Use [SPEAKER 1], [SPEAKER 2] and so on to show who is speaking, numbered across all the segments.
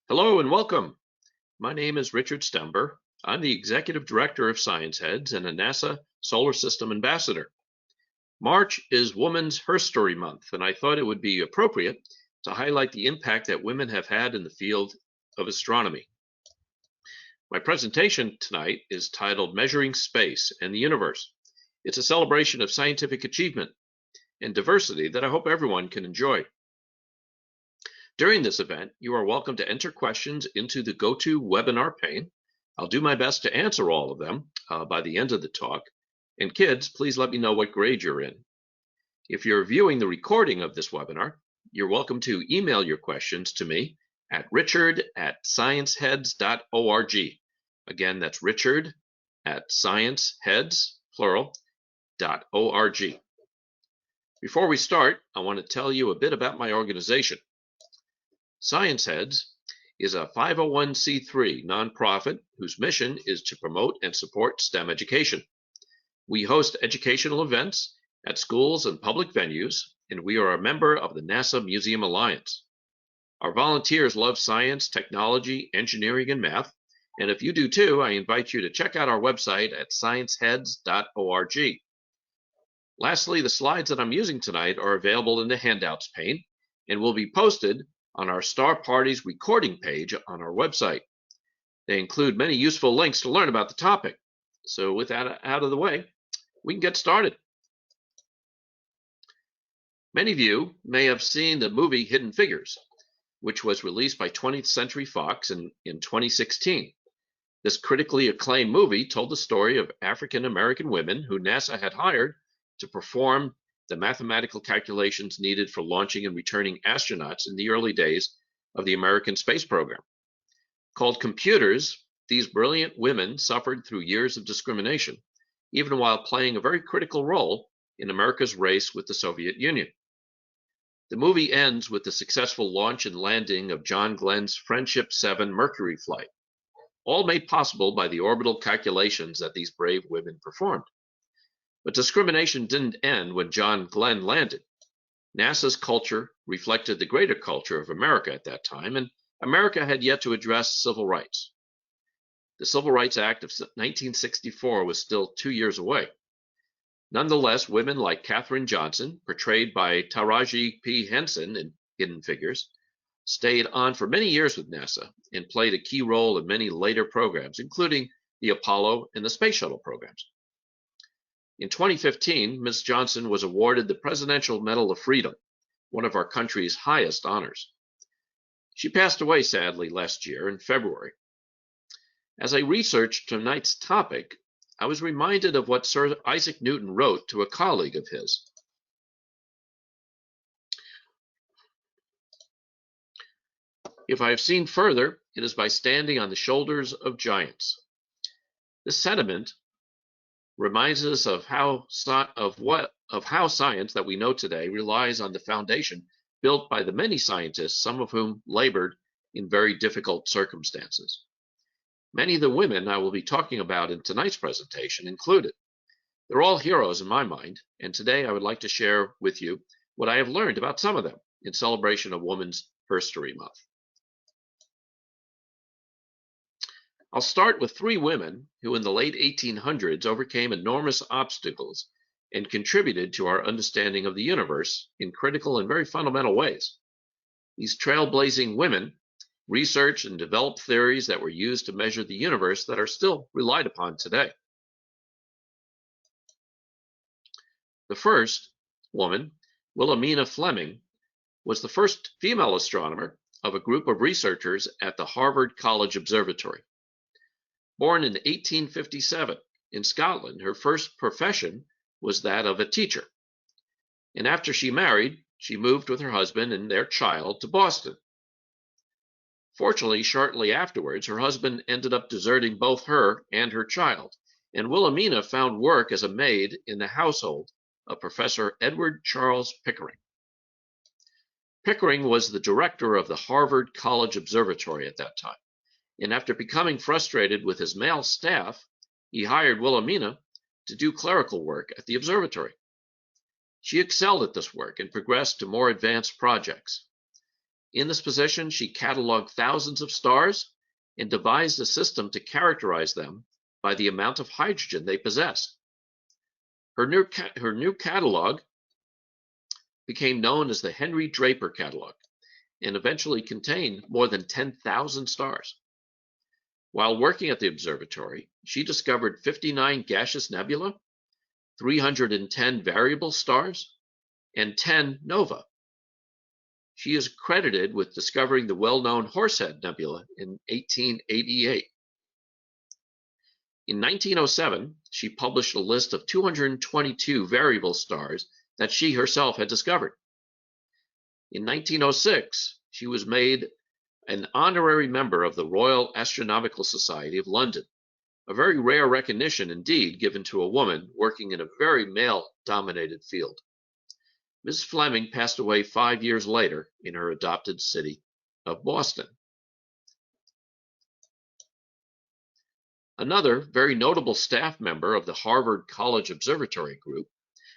[SPEAKER 1] Hello and welcome. My name is Richard Stember. I'm the Executive Director of Science Heads and a NASA Solar System Ambassador. March is Women's Herstory Month, and I thought it would be appropriate to highlight the impact that women have had in the field of astronomy. My presentation tonight is titled Measuring Space and the Universe. It's a celebration of scientific achievement and diversity that I hope everyone can enjoy. During this event, you are welcome to enter questions into the GoToWebinar pane. I'll do my best to answer all of them by the end of the talk. And kids, please let me know what grade you're in. If you're viewing the recording of this webinar, you're welcome to email your questions to me at richard@scienceheads.org. Again, that's richard@scienceheads, plural.org. Before we start, I want to tell you a bit about my organization. Science Heads is a 501c3 nonprofit whose mission is to promote and support STEM education. We host educational events at schools and public venues, and we are a member of the NASA Museum Alliance. Our volunteers love science, technology, engineering, and math, and if you do too, I invite you to check out our website at scienceheads.org. Lastly, the slides that I'm using tonight are available in the handouts pane and will be posted on our Star Parties recording page on our website. They include many useful links to learn about the topic. So with that out of the way, we can get started. Many of you may have seen the movie Hidden Figures, which was released by 20th Century Fox in 2016. This critically acclaimed movie told the story of African American women who NASA had hired to perform the mathematical calculations needed for launching and returning astronauts in the early days of the American space program. Called computers, these brilliant women suffered through years of discrimination, even while playing a very critical role in America's race with the Soviet Union. The movie ends with the successful launch and landing of John Glenn's Friendship 7 Mercury flight, all made possible by the orbital calculations that these brave women performed. But discrimination didn't end when John Glenn landed. NASA's culture reflected the greater culture of America at that time, and America had yet to address civil rights. The Civil Rights Act of 1964 was still 2 years away. Nonetheless, women like Katherine Johnson, portrayed by Taraji P. Henson in Hidden Figures, stayed on for many years with NASA and played a key role in many later programs, including the Apollo and the Space Shuttle programs. In 2015, Ms. Johnson was awarded the Presidential Medal of Freedom, one of our country's highest honors. She passed away, sadly, last year in February. As I researched tonight's topic, I was reminded of what Sir Isaac Newton wrote to a colleague of his. If I have seen further, it is by standing on the shoulders of giants. This sentiment reminds us of how science that we know today relies on the foundation built by the many scientists, some of whom labored in very difficult circumstances. Many of the women I will be talking about in tonight's presentation included. They're all heroes in my mind, and today I would like to share with you what I have learned about some of them in celebration of Women's Herstory Month. I'll start with 3 women who in the late 1800s overcame enormous obstacles and contributed to our understanding of the universe in critical and very fundamental ways. These trailblazing women researched and developed theories that were used to measure the universe that are still relied upon today. The first woman, Williamina Fleming, was the first female astronomer of a group of researchers at the Harvard College Observatory. Born in 1857 in Scotland, her first profession was that of a teacher. And after she married, she moved with her husband and their child to Boston. Fortunately, shortly afterwards, her husband ended up deserting both her and her child, and Williamina found work as a maid in the household of Professor Edward Charles Pickering. Pickering was the director of the Harvard College Observatory at that time. And after becoming frustrated with his male staff, he hired Williamina to do clerical work at the observatory. She excelled at this work and progressed to more advanced projects. In this position, she cataloged thousands of stars and devised a system to characterize them by the amount of hydrogen they possess. Her new catalog became known as the Henry Draper catalog and eventually contained more than 10,000 stars. While working at the observatory, she discovered 59 gaseous nebulae, 310 variable stars, and 10 nova. She is credited with discovering the well-known Horsehead Nebula in 1888. In 1907, she published a list of 222 variable stars that she herself had discovered. In 1906, she was made an honorary member of the Royal Astronomical Society of London, a very rare recognition indeed given to a woman working in a very male-dominated field. Ms. Fleming passed away 5 years later in her adopted city of Boston. Another very notable staff member of the Harvard College Observatory Group,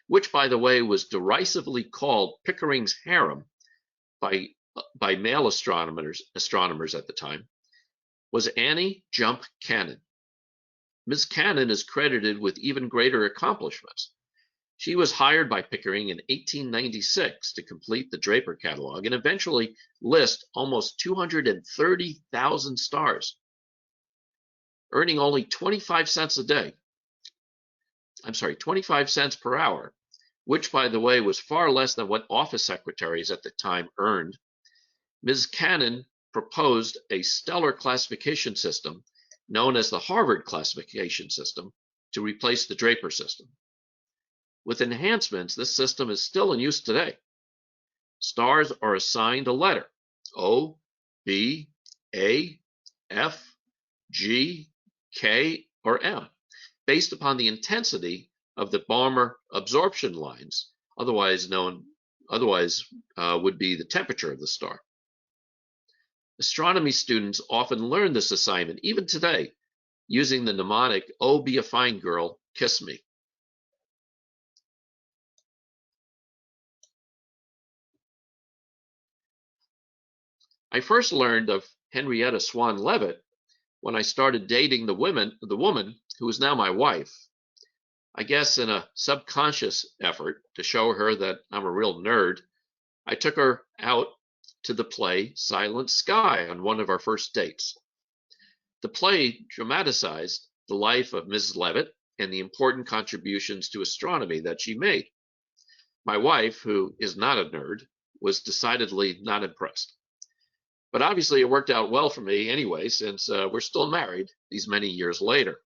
[SPEAKER 1] which, by the way, was derisively called Pickering's harem by male astronomers at the time, was Annie Jump Cannon. Ms. Cannon is credited with even greater accomplishments. She was hired by Pickering in 1896 to complete the Draper catalog and eventually list almost 230,000 stars, earning only 25 cents per hour, which, by the way, was far less than what office secretaries at the time earned. Ms. Cannon proposed a stellar classification system known as the Harvard classification system to replace the Draper system. With enhancements, this system is still in use today. Stars are assigned a letter, O, B, A, F, G, K, or M, based upon the intensity of the Balmer absorption lines, otherwise would be the temperature of the star. Astronomy students often learn this assignment, even today, using the mnemonic, "Oh, be a fine girl, kiss me." I first learned of Henrietta Swan Leavitt when I started dating the woman who is now my wife. I guess in a subconscious effort to show her that I'm a real nerd, I took her out to the play Silent Sky on one of our first dates. The play dramatized the life of Mrs. Leavitt and the important contributions to astronomy that she made. My wife, who is not a nerd, was decidedly not impressed. But obviously it worked out well for me anyway, since we're still married these many years later.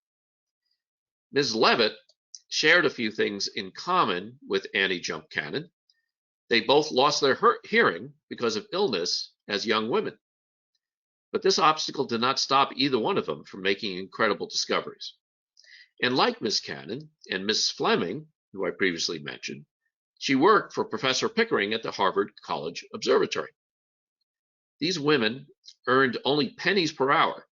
[SPEAKER 1] Ms. Leavitt shared a few things in common with Annie Jump Cannon. They both lost their hearing because of illness as young women. But this obstacle did not stop either one of them from making incredible discoveries. And like Ms. Cannon and Ms. Fleming, who I previously mentioned, she worked for Professor Pickering at the Harvard College Observatory. These women earned only pennies per hour,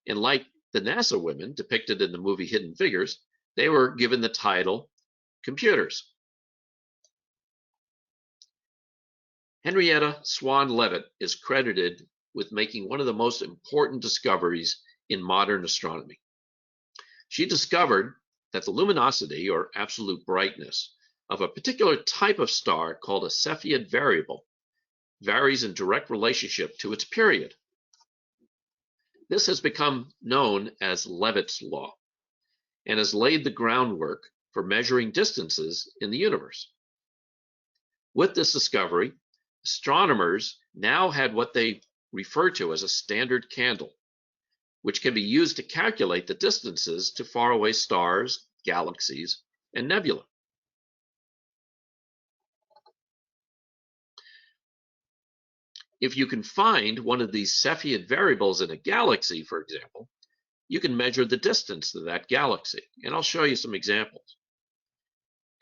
[SPEAKER 1] and like the NASA women depicted in the movie Hidden Figures, they were given the title computers. Henrietta Swan Leavitt is credited with making one of the most important discoveries in modern astronomy. She discovered that the luminosity, or absolute brightness, of a particular type of star called a Cepheid variable varies in direct relationship to its period. This has become known as Leavitt's law and has laid the groundwork for measuring distances in the universe. With this discovery, astronomers now had what they refer to as a standard candle, which can be used to calculate the distances to faraway stars, galaxies, and nebulae. If you can find one of these Cepheid variables in a galaxy, for example, you can measure the distance to that galaxy. And I'll show you some examples.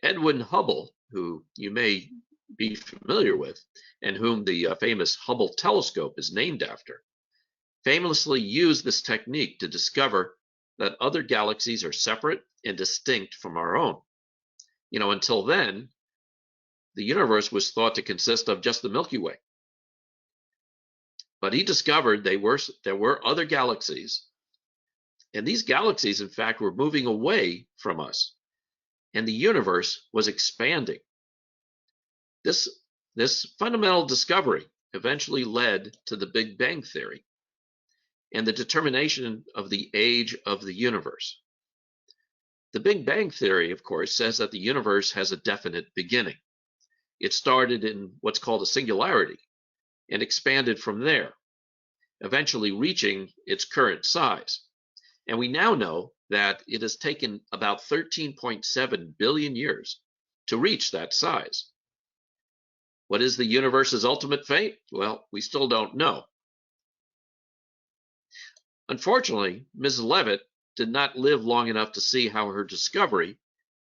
[SPEAKER 1] Edwin Hubble, who you may be familiar with, and whom the famous Hubble telescope is named after, famously used this technique to discover that other galaxies are separate and distinct from our own. Until then, the universe was thought to consist of just the Milky Way. But he discovered there were other galaxies, and these galaxies, in fact, were moving away from us, and the universe was expanding. This fundamental discovery eventually led to the Big Bang Theory and the determination of the age of the universe. The Big Bang Theory, of course, says that the universe has a definite beginning. It started in what's called a singularity and expanded from there, eventually reaching its current size. And we now know that it has taken about 13.7 billion years to reach that size. What is the universe's ultimate fate? Well, we still don't know. Unfortunately, Ms. Leavitt did not live long enough to see how her discovery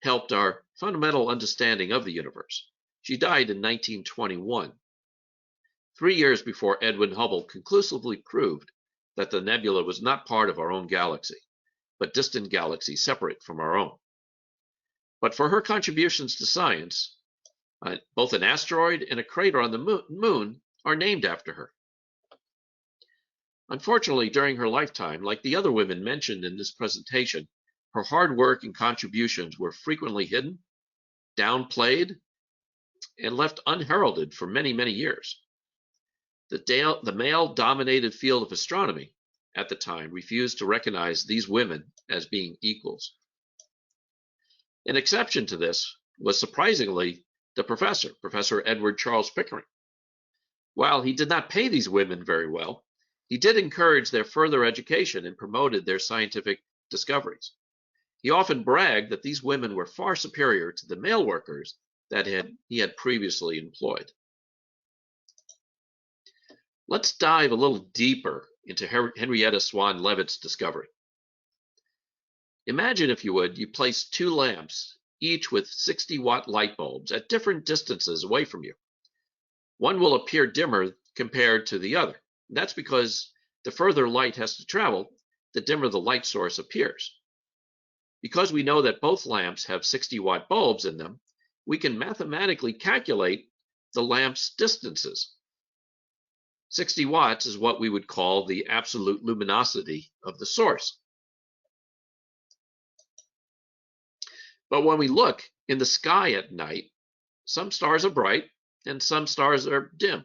[SPEAKER 1] helped our fundamental understanding of the universe. She died in 1921, 3 years before Edwin Hubble conclusively proved that the nebula was not part of our own galaxy, but distant galaxies separate from our own. But for her contributions to science, both an asteroid and a crater on the moon are named after her. Unfortunately, during her lifetime, like the other women mentioned in this presentation, her hard work and contributions were frequently hidden, downplayed, and left unheralded for many, many years. The male-dominated field of astronomy at the time refused to recognize these women as being equals. An exception to this was surprisingly the professor, Professor Edward Charles Pickering. While he did not pay these women very well, he did encourage their further education and promoted their scientific discoveries. He often bragged that these women were far superior to the male workers that he had previously employed. Let's dive a little deeper into Henrietta Swan Leavitt's discovery. Imagine, if you would, you place two lamps, each with 60-watt light bulbs at different distances away from you. One will appear dimmer compared to the other. That's because the further light has to travel, the dimmer the light source appears. Because we know that both lamps have 60-watt bulbs in them, we can mathematically calculate the lamp's distances. 60 watts is what we would call the absolute luminosity of the source. But when we look in the sky at night, some stars are bright and some stars are dim.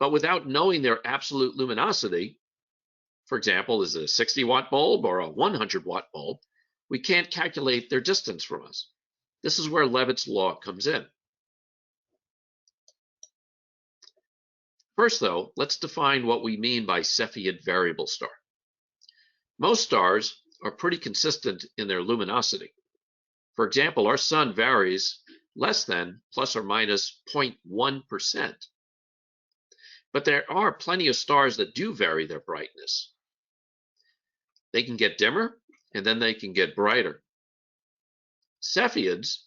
[SPEAKER 1] But without knowing their absolute luminosity, for example, is it a 60-watt bulb or a 100-watt bulb, we can't calculate their distance from us. This is where Leavitt's law comes in. First, though, let's define what we mean by Cepheid variable star. Most stars are pretty consistent in their luminosity. For example, our sun varies less than plus or minus 0.1%. But there are plenty of stars that do vary their brightness. They can get dimmer, and then they can get brighter. Cepheids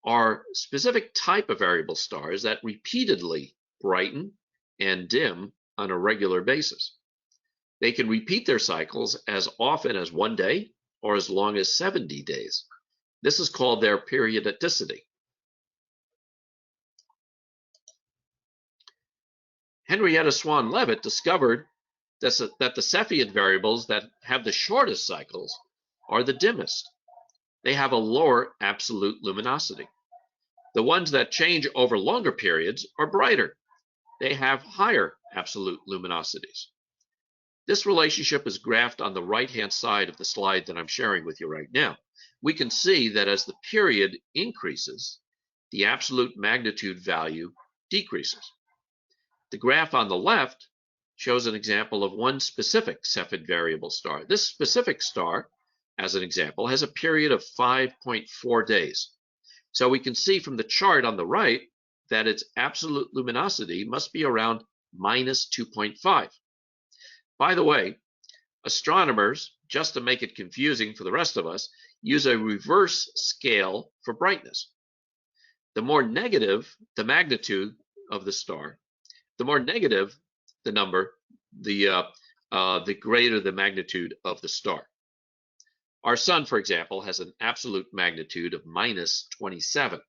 [SPEAKER 1] are a specific type of variable stars that repeatedly brighten and dim on a regular basis. They can repeat their cycles as often as 1 day or as long as 70 days. This is called their periodicity. Henrietta Swan Leavitt discovered that the Cepheid variables that have the shortest cycles are the dimmest. They have a lower absolute luminosity. The ones that change over longer periods are brighter. They have higher absolute luminosities. This relationship is graphed on the right-hand side of the slide that I'm sharing with you right now. We can see that as the period increases, the absolute magnitude value decreases. The graph on the left shows an example of one specific Cepheid variable star. This specific star, as an example, has a period of 5.4 days. So we can see from the chart on the right that its absolute luminosity must be around minus 2.5. By the way, astronomers, just to make it confusing for the rest of us, use a reverse scale for brightness. The more negative the magnitude of the star, the more negative the number, the greater the magnitude of the star. Our sun, for example, has an absolute magnitude of minus 27.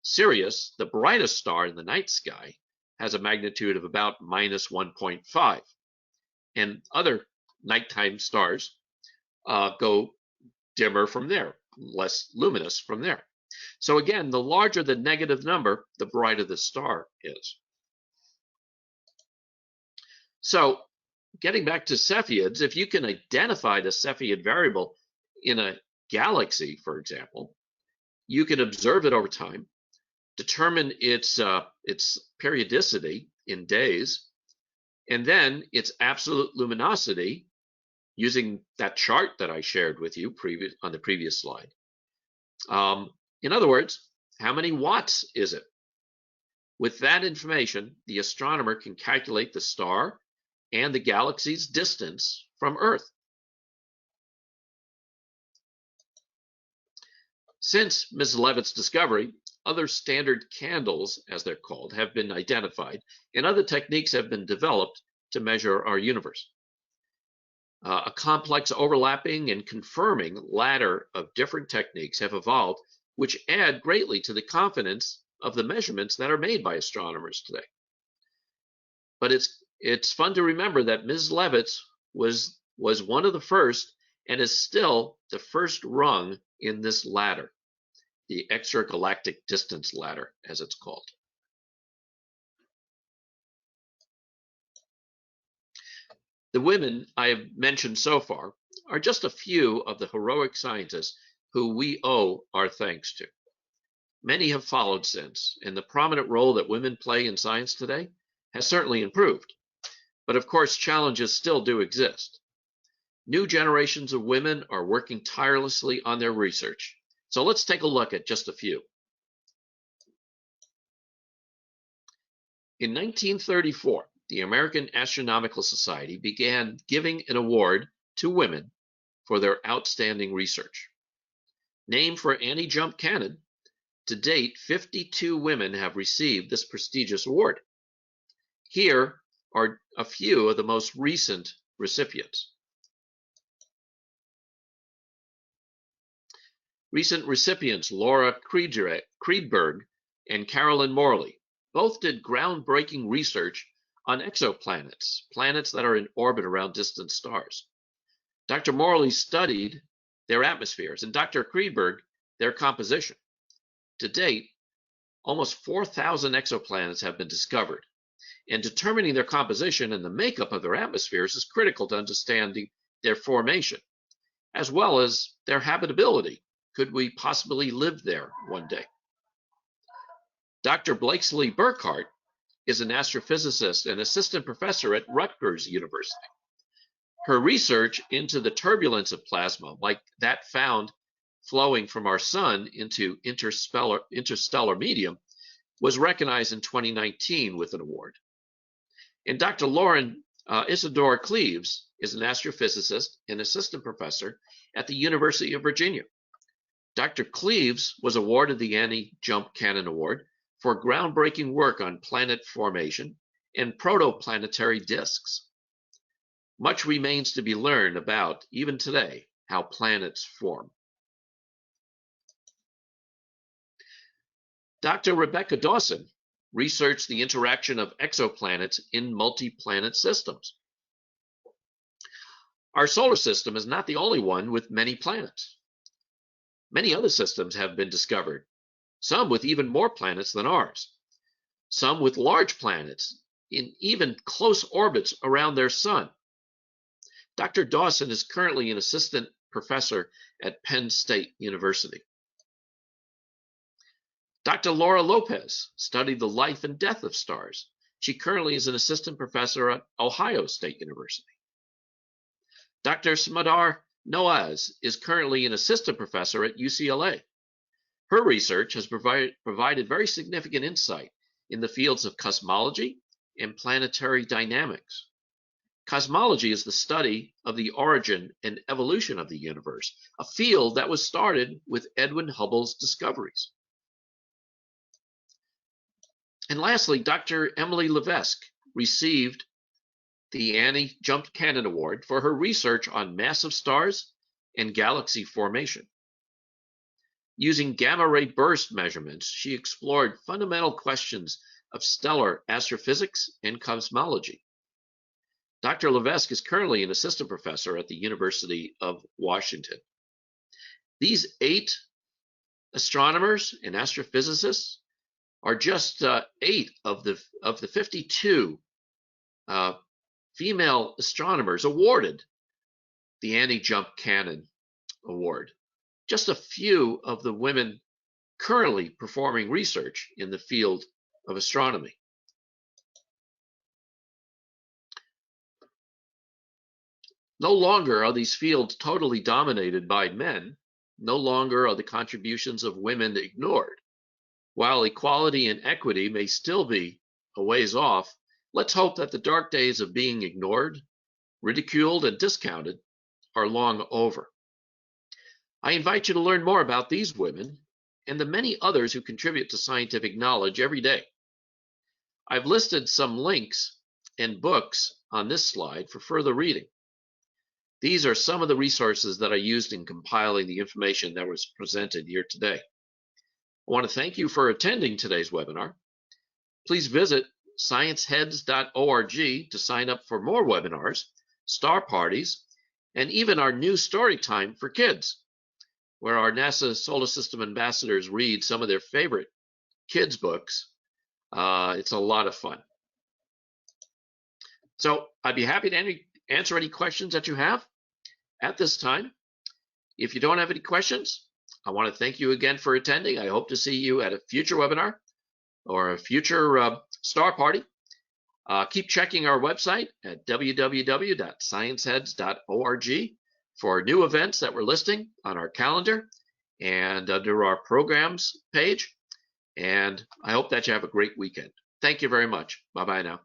[SPEAKER 1] Sirius, the brightest star in the night sky, has a magnitude of about minus 1.5. And other nighttime stars go dimmer from there, less luminous from there. So again, the larger the negative number, the brighter the star is. So getting back to Cepheids, if you can identify the Cepheid variable in a galaxy, for example, you can observe it over time, determine its periodicity in days, and then its absolute luminosity using that chart that I shared with you on the previous slide. In other words, how many watts is it? With that information, the astronomer can calculate the star and the galaxy's distance from Earth. Since Ms. Leavitt's discovery, other standard candles, as they're called, have been identified, and other techniques have been developed to measure our universe. A complex overlapping and confirming ladder of different techniques have evolved, which add greatly to the confidence of the measurements that are made by astronomers today. But it's fun to remember that Ms. Leavitt was one of the first and is still the first rung in this ladder, the extragalactic distance ladder, as it's called. The women I have mentioned so far are just a few of the heroic scientists who we owe our thanks to. Many have followed since, and the prominent role that women play in science today has certainly improved. But of course, challenges still do exist. New generations of women are working tirelessly on their research. So let's take a look at just a few. In 1934, the American Astronomical Society began giving an award to women for their outstanding research. Named for Annie Jump Cannon, to date, 52 women have received this prestigious award. Here are a few of the most recent recipients. Recent recipients Laura Creedberg and Carolyn Morley both did groundbreaking research on exoplanets, planets that are in orbit around distant stars. Dr. Morley studied their atmospheres, and Dr. Creedberg their composition. To date, almost 4,000 exoplanets have been discovered, and determining their composition and the makeup of their atmospheres is critical to understanding their formation, as well as their habitability. Could we possibly live there one day? Dr. Blakesley Burkhart is an astrophysicist and assistant professor at Rutgers University. Her research into the turbulence of plasma, like that found flowing from our sun into interstellar medium, was recognized in 2019 with an award. And Dr. Lauren Isidore Cleves is an astrophysicist and assistant professor at the University of Virginia. Dr. Cleves was awarded the Annie Jump Cannon Award for groundbreaking work on planet formation and protoplanetary disks. Much remains to be learned about, even today, how planets form. Dr. Rebecca Dawson researched the interaction of exoplanets in multi-planet systems. Our solar system is not the only one with many planets. Many other systems have been discovered, some with even more planets than ours, some with large planets in even close orbits around their sun. Dr. Dawson is currently an assistant professor at Penn State University. Dr. Laura Lopez studied the life and death of stars. She currently is an assistant professor at Ohio State University. Dr. Smadar Noaz is currently an assistant professor at UCLA. Her research has provided very significant insight in the fields of cosmology and planetary dynamics. Cosmology is the study of the origin and evolution of the universe, a field that was started with Edwin Hubble's discoveries. And lastly, Dr. Emily Levesque received the Annie Jump Cannon Award for her research on massive stars and galaxy formation. Using gamma ray burst measurements, she explored fundamental questions of stellar astrophysics and cosmology. Dr. Levesque is currently an assistant professor at the University of Washington. These 8 astronomers and astrophysicists are just 8 of the 52 female astronomers awarded the Annie Jump Cannon Award. Just a few of the women currently performing research in the field of astronomy. No longer are these fields totally dominated by men. No longer are the contributions of women ignored. While equality and equity may still be a ways off, let's hope that the dark days of being ignored, ridiculed, and discounted are long over. I invite you to learn more about these women and the many others who contribute to scientific knowledge every day. I've listed some links and books on this slide for further reading. These are some of the resources that I used in compiling the information that was presented here today. I want to thank you for attending today's webinar. Please visit scienceheads.org to sign up for more webinars, star parties, and even our new story time for kids, where our NASA Solar System ambassadors read some of their favorite kids' books. It's a lot of fun. So I'd be happy to answer any questions that you have at this time. If you don't have any questions, I want to thank you again for attending. I hope to see you at a future webinar or a future star party. Keep checking our website at www.scienceheads.org for new events that we're listing on our calendar and under our programs page. And I hope that you have a great weekend. Thank you very much. Bye-bye now.